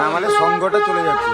না মানে সঙ্গটা চলে যাচ্ছে।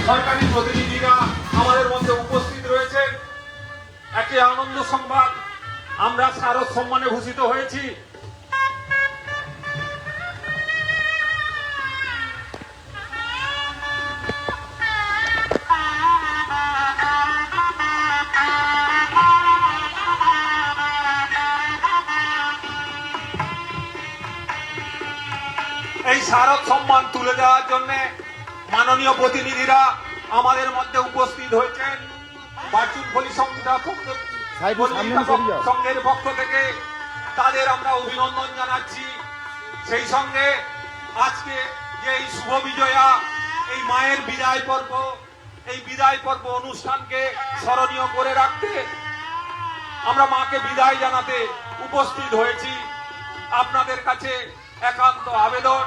সরকারি প্রতিনিধিরা আমাদের মধ্যে উপস্থিত রয়েছেন। একটি আনন্দ সংবাদ, আমরা শারদ সম্মানে ভূষিত হয়েছি। এই শারদ সম্মান তুলে দেওয়ার জন্য মাননীয় প্রতিনিধিরা আমাদের মধ্যে উপস্থিত হয়েছেন। বাচুনপল্লী সংঘের পক্ষ থেকে তাদের আমরা অভিনন্দন জানাচ্ছি। সেই সঙ্গে আজকে যে এই শুভ বিজয়া, এই মায়ের বিদায় পর্ব, এই বিদায় পর্ব অনুষ্ঠানকে স্মরণীয় করে রাখতে আমরা মাকে বিদায় জানাতে উপস্থিত হয়েছি। আপনাদের কাছে একান্ত আবেদন,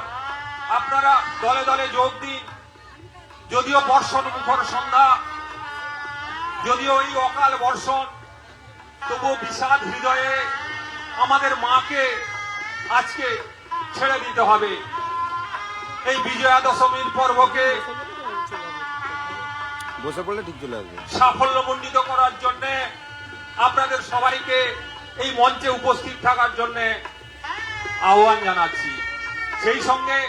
আপনারা দলে দলে যোগ দিন। যদিও বর্ষণ মুখর সন্ধ্যা, যদিও এই অকাল বর্ষণ, তবুও বিষাদ হৃদয়ে আমাদের মাকে আজকে ছেড়ে দিতে হবে। এই বিজয়া দশমীর পর্বকে বসে পড়লে ঠিক চলে আসবে। সাফল্যমণ্ডিত করার জন্য আপনাদের সবাইকে এই মঞ্চে উপস্থিত থাকার জন্য আহ্বান জানাচ্ছি। সেই সঙ্গে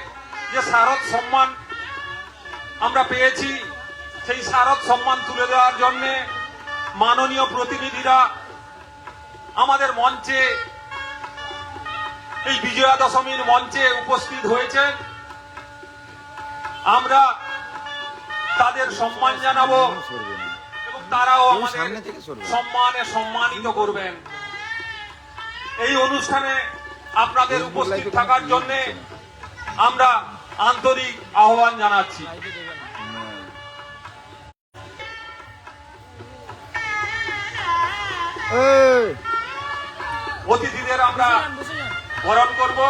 যে শারদ সম্মান আমরা পেয়েছি, সেই শারদ সম্মান তুলে দেওয়ার জন্য মাননীয় প্রতিনিধিরা আমাদের মঞ্চে, এই বিজয়া দশমীর মঞ্চে উপস্থিত হয়েছেন। আমরা তাদের সম্মান জানাবো এবং তারাও আমাদের সম্মানে সম্মানিত করবেন। এই অনুষ্ঠানে আপনাদের উপস্থিত থাকার জন্য আমরা আন্তরিক আহ্বান জানাচ্ছি। অতিথিদের আমরা বরণ করব।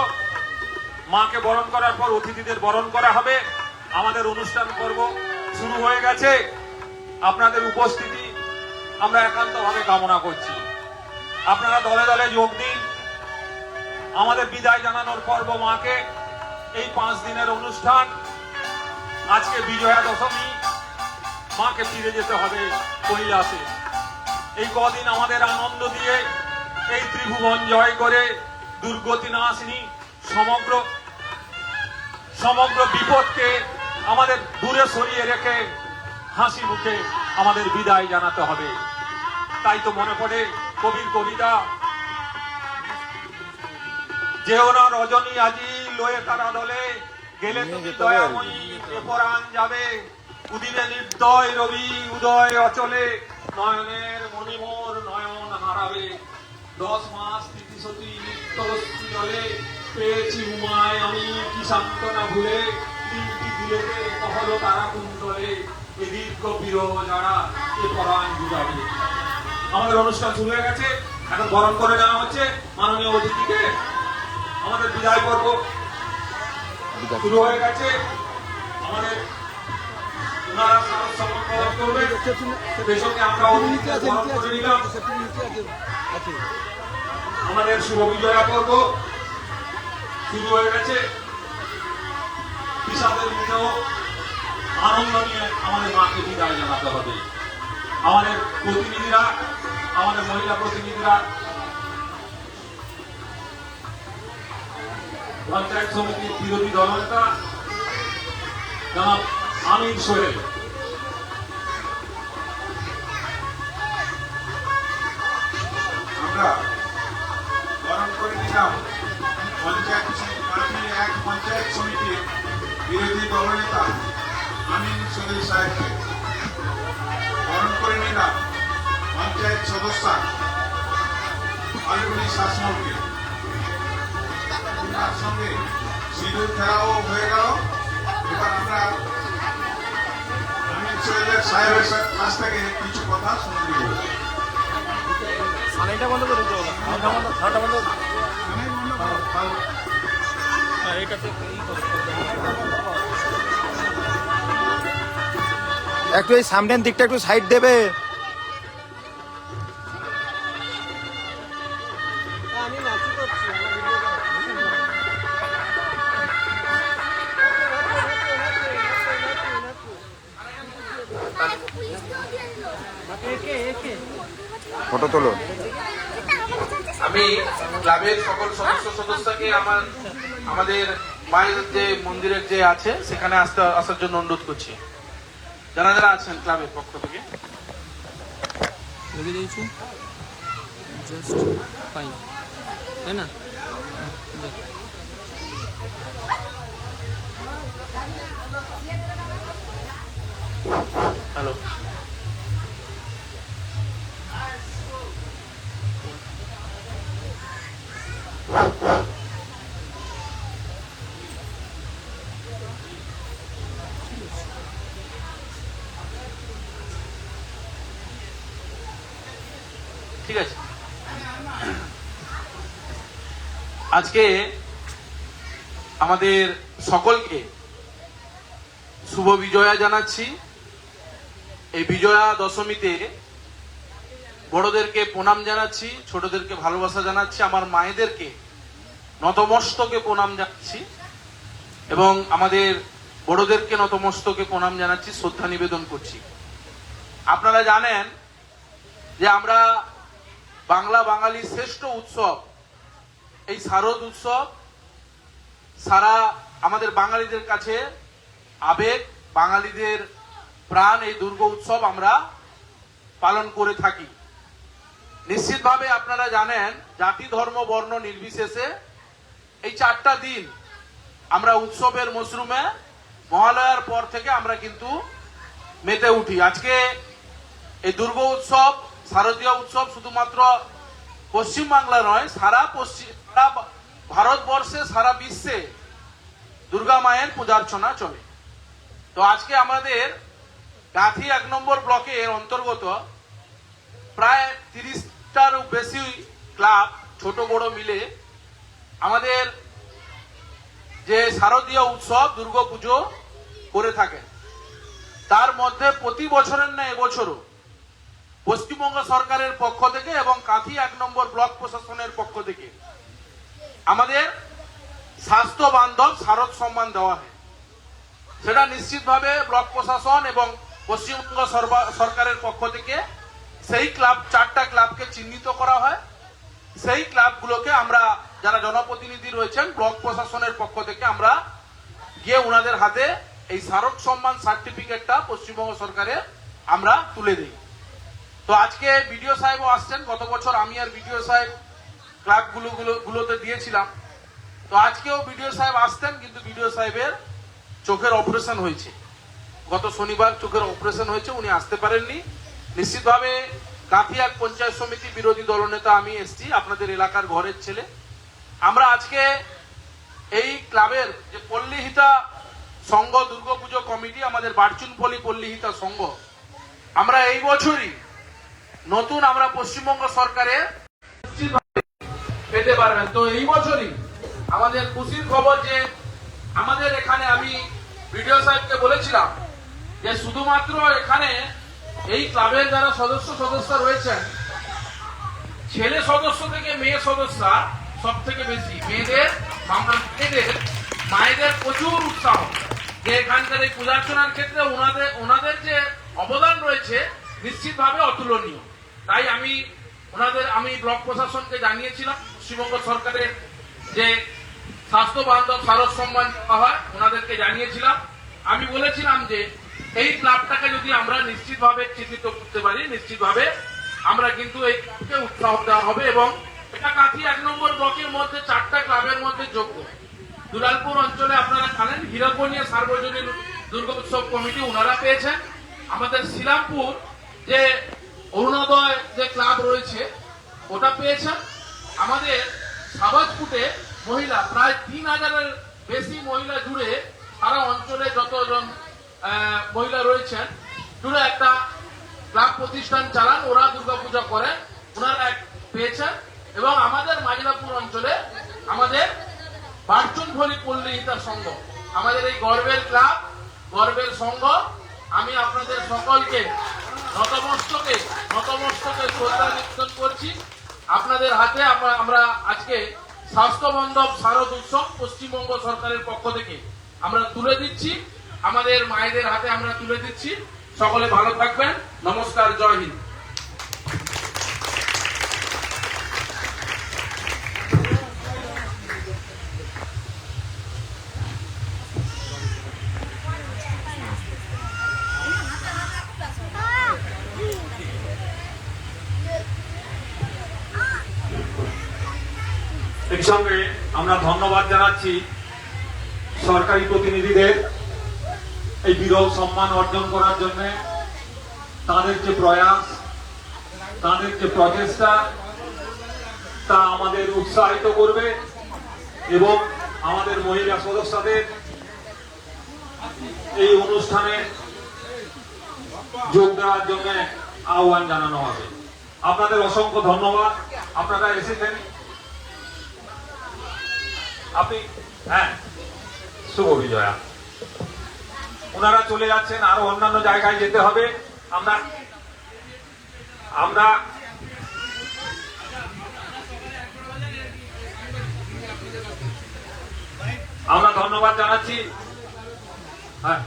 মাকে বরণ করার পর অতিথিদের বরণ করা হবে। আমাদের অনুষ্ঠান পর্ব শুরু হয়ে গেছে। আপনাদের উপস্থিতি আমরা একান্তভাবে কামনা করছি। আপনারা দলে দলে যোগ দিন। আমাদের বিদায় জানানোর পর্ব মাকে, এই 5 দিনের অনুষ্ঠান। আজকে বিজয়া দশমী, মাকে ফিরে যেতে হবে কৈলাসে। এই কদিন আমাদের আনন্দ দিয়ে এই ত্রিভুবন জয় করে দুর্গতি নাশিনী সমগ্র বিপদকে আমাদের দূরে সরিয়ে রেখে হাসি মুখে আমাদের বিদায় জানাতে হবে। তাই তো মনে পড়ে কবির কবিতা, যেও না রজনী আজি লয়ে তারা দলে, গেলে তুমি দয়াময়ী পরাণ যাবে, উদিনে নির্দয় রবি উদয় অচলে, নয়নের মণিমোর নয়ন হারাবে, 10 মাস তিথিসতী নিত্য জলে, পেয়েছি উমায় আমি কি সান্ত্বনা ভুলে, 3টি দিলেতে কহল তারা কুণ্ডলে, এ দীর্ঘ বিরহ যারা এ পরাণ জুড়াবে। আমাদের অনুষ্ঠান শুরু হয়ে গেছে। এখন বরণ করে নেওয়া হচ্ছে মাননীয় অতিথিকে। আমাদের বিদায় পর্ব শুরু হয়ে গেছে। আমাদের ওনারা শারদ সম্মান প্রদান করবে। সেই সঙ্গে আমরা অতিথিদের বরণ করে নিলাম। আমাদের শুভ বিজয়া পর্ব শুরু হয়ে গেছে। বিষাদের মুখেও আনন্দ নিয়ে আমাদের মাকে বিদায় জানাতে হবে। আমাদের প্রতিনিধিরা, আমাদের মহিলা প্রতিনিধিরা, পঞ্চায়েত সমিতির বিরোধী দলনেতা জনাব আমির সোহেল, আমরা বরণ করে নিলাম পঞ্চায়েত সমিতির বিরোধী দলনেতা আমির সোহেল সাহেবকে। বরণ করে নিলাম পঞ্চায়েত সদস্যা ফাল্গুনী শাসমলকে। তার সঙ্গে সিঁদুর ফেরাও হয়ে গেল। এবার আমরা আমির সোহেল সাহেবের কাছ থেকে কিছু কথা শুনতে দেব। সানাইটা বন্ধ করে দিতে হবে, ঠান্ডা বন্ধ। একটু এই সামনের দিকটা একটু সাইড দেবে। আমি নাচি করছি, আমার ভিডিও ফটো তোলো। আমি ক্লাবের সকল সদস্যকে আমাদের মায়ের যে মন্দিরের যে আছে সেখানে আসার জন্য অনুরোধ করছি, যারা যারা আছেন ক্লাবের পক্ষ থেকে। लगे जाइए जस्ट फाइन है ना হ্যালো, ঠিক আছে। আজকে আমাদের সকলকে শুভ বিজয়া জানাচ্ছি। এই বিজয়া দশমীতে বড়দেরকে প্রণাম জানাচ্ছি, ছোটদেরকে ভালোবাসা জানাচ্ছি, আমার মায়েদেরকে নতমস্তকে প্রণাম জানাচ্ছি এবং আমাদের বড়দেরকে নতমস্তকে প্রণাম জানাচ্ছি, শ্রদ্ধা নিবেদন করছি। আপনারা জানেন যে আমরা বাঙালির শ্রেষ্ঠ উৎসব এই শারদ উৎসব সারা আমাদের বাঙালিদের কাছে আবেগ, বাঙালিদের প্রাণ এই দুর্গা উৎসব আমরা পালন করে থাকি। নিশ্চিতভাবে আপনারা জানেন জাতি ধর্ম বর্ণ নির্বিশেষে এই 4টা দিন আমরা উৎসবের মশরুমে মহালয়ার পর থেকে আমরা কিন্তু মেতে উঠি। আজকে এই দুর্গা উৎসব শারদীয় উৎসব শুধুমাত্র পশ্চিমবাংলা নয়, সারা ভারতবর্ষে সারা বিশ্বে দুর্গা মায়ের পূজার্চনা চলে। তো আজকে আমাদের গাঁথি 1 নম্বর ব্লকের অন্তর্গত প্রায় 30টার বেশি ক্লাব ছোট বড় মিলে আমাদের যে শারদীয় উৎসব দুর্গা পুজো করে থাকেন। তার মধ্যে প্রতি বছরের না এবছরও পশ্চিমবঙ্গ সরকারের পক্ষ থেকে এবং কাঁথি 1 নম্বর ব্লক প্রশাসনের পক্ষ থেকে আমাদের স্বাস্থ্য বান্ধব শারদ সম্মান দেওয়া হয়। সেটা নিশ্চিতভাবে ব্লক প্রশাসন এবং পশ্চিমবঙ্গ সরকারের পক্ষ থেকে সেই ক্লাব 4টা ক্লাবকে চিহ্নিত করা হয়। সেই ক্লাবগুলোকে আমরা যারা জনপ্রতিনিধি রয়েছেন ব্লক প্রশাসনের পক্ষ থেকে আমরা গিয়ে ওনাদের হাতে এই শারদ সম্মান সার্টিফিকেটটা পশ্চিমবঙ্গ সরকারের আমরা তুলে দিই। তো আজকে বিডিও সাহেবও আসছেন। গত বছর আমি আর বিডিও সাহেব ক্লাবগুলোতে দিয়েছিলাম। তো আজকেও বিডিও সাহেব আসতেন, কিন্তু বিডিও সাহেবের চোখের অপারেশন হয়েছে। গত শনিবার চোখের অপারেশন হয়েছে, উনি আসতে পারেননি। নিশ্চিতভাবে গাঁথিয়াক পঞ্চায়েত সমিতি বিরোধী দলনেতা আমি এসছি, আপনাদের এলাকার ঘরের ছেলে। আমরা আজকে এই ক্লাবের যে পল্লীহিতা সংঘ দুর্গাপুজো কমিটি, আমাদের বারচুনপল্লী পল্লীহিতা সংঘ, আমরা এই বছরই নতুন আমরা পশ্চিমবঙ্গ সরকারের পেতে পারবেন। তো এই বছরই আমাদের খুশির খবর যে আমাদের এখানে আমি বিডিও সাহেবকে বলেছিলাম যে শুধুমাত্র এখানে এই ক্লাবের যারা সদস্য রয়েছেন, ছেলে সদস্য থেকে মেয়ে সদস্য সব থেকে বেশি। মায়েদের প্রচুর উৎসাহ যে এখানকার এই পূজার্চনার ক্ষেত্রে ওনাদের যে অবদান রয়েছে নিশ্চিতভাবে অতুলনীয়। তাই আমি ব্লক প্রশাসনকে জানিয়েছিলাম পশ্চিমবঙ্গ সরকারের যে স্বাস্থ্য বান্ধব শারদ সম্মান দেওয়া হয় ওনাদেরকে জানিয়েছিলাম। আমি বলেছিলাম যে এই ক্লাবটাকে যদি আমরা নিশ্চিতভাবে চিহ্নিত করতে পারি, নিশ্চিতভাবে আমরা কিন্তু এই ক্লাবকে উৎসাহ দেওয়া হবে। এবং এটা কাঁথি 1 নম্বর ব্লকের মধ্যে 4টা ক্লাবের মধ্যে যোগ্য। দুলালপুর অঞ্চলে আপনারা জানেন হীরকনিয়া সার্বজনীন দুর্গা উৎসব কমিটি ওনারা পেয়েছেন। আমাদের শ্রীরামপুর যে অরুণোদয় যে ক্লাব রয়েছে ওটা পেয়েছেন। আমাদের সাবাজপুটে মহিলা প্রায় 3000-এর বেশি মহিলা জুড়ে সারা অঞ্চলে যতজন মহিলা রয়েছেন জুড়ে একটা ক্লাব প্রতিষ্ঠান চালান, ওরা দুর্গাপূজা করেন, ওনারা পেয়েছেন। এবং আমাদের মাজিরাপুর অঞ্চলে আমাদের বারচুনপল্লী পল্লীহিতা সংঘ, আমাদের এই গর্বের ক্লাব, গর্বের সংঘ, আমি আপনাদের সকলকে নতমস্তকে শ্রদ্ধা নিবেদন করছি। আপনাদের হাতে আমরা আজকে স্বাস্থ্য বান্ধব শারদ উৎসব পশ্চিমবঙ্গ সরকারের পক্ষ থেকে আমরা তুলে দিচ্ছি, আমাদের মায়েদের হাতে আমরা তুলে দিচ্ছি। সকলে ভালো থাকবেন। নমস্কার, জয় হিন্দ। এর সঙ্গে আমরা ধন্যবাদ জানাচ্ছি সরকারি প্রতিনিধিদের এই বিরল সম্মান অর্জন করার জন্য। তাদের যে প্রয়াস, তাদের যে প্রচেষ্টা, তা আমাদের উৎসাহিত করবে এবং আমাদের মহিলা সদস্যদের এই অনুষ্ঠানে যোগ দেওয়ার জন্য আহ্বান জানানো হবে। আপনাদের অসংখ্য ধন্যবাদ, আপনারা এসেছেন। আপনি হ্যাঁ, শুভ বিজয়া। ওনারা চলে যাচ্ছেন, আরো অন্যান্য জায়গায় যেতে হবে। আমরা আমরা আমরা ধন্যবাদ জানাচ্ছি। হ্যাঁ,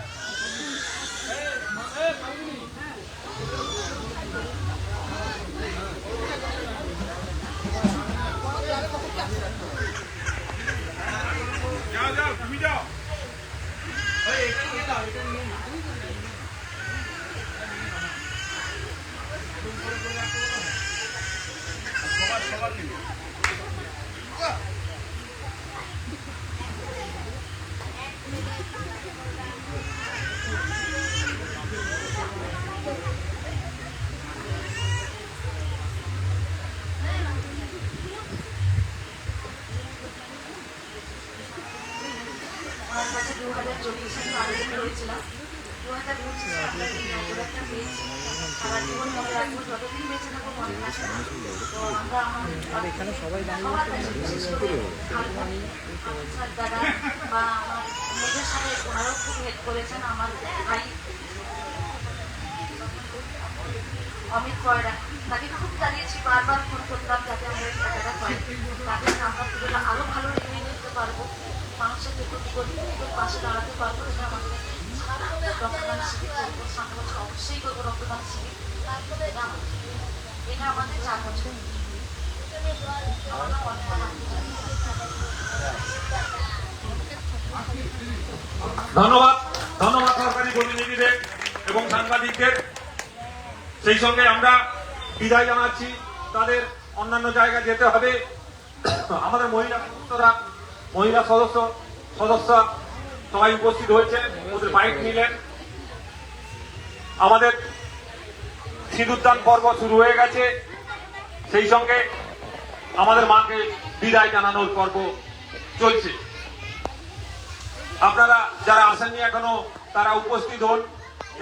আমার কাছে 2024 আবেদন করেছিলাম। 2025 আমরা এই নজরটা পেয়েছি। সারা জীবন মনে রাখবো, যতদিন বেঁচে থাকবো মনে রাখবো। তো আমরা আমার এখানে সবাই দাদা বা আমার মেয়েদের সাথে ওনারাও খুব হেল্প করেছেন। আমার ভাই অমিত কয়রা, তাকে খুব জানিয়েছি, বারবার ফোন করতাম যাতে আমরা এই টাকাটা পাই। তাদের নাম্বার তুলে আরো ভালো এগিয়ে নিতে পারবো, মানুষের পাশে দাঁড়াতে পারবো। এটা আমাদের রক্তদান শিবির করবো, সামনে বছর অবশ্যই করবো রক্তদান শিবির। এটা আমাদের 4 বছর। ধন্যবাদ, ধন্যবাদ সরকারি প্রতিনিধিদের এবং সাংবাদিকদের। সেই সঙ্গে আমরা বিদায় জানাচ্ছি। তাদের অন্যান্য জায়গায় যেতে হবে। আমাদের মহিলা সদস্য সবাই উপস্থিত হয়েছে, ওদের বাইক নিলেন। আমাদের সিঁদুরদান পর্ব শুরু হয়ে গেছে। সেই সঙ্গে আমাদের মাকে বিদায় জানানোর পর্ব চলছে। আপনারা যারা আসেননি এখনো, তারা উপস্থিত হন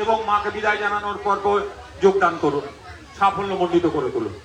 এবং মাকে বিদায় জানানোর পর্ব যোগদান করুন, সাফল্যমণ্ডিত করে তুলুন।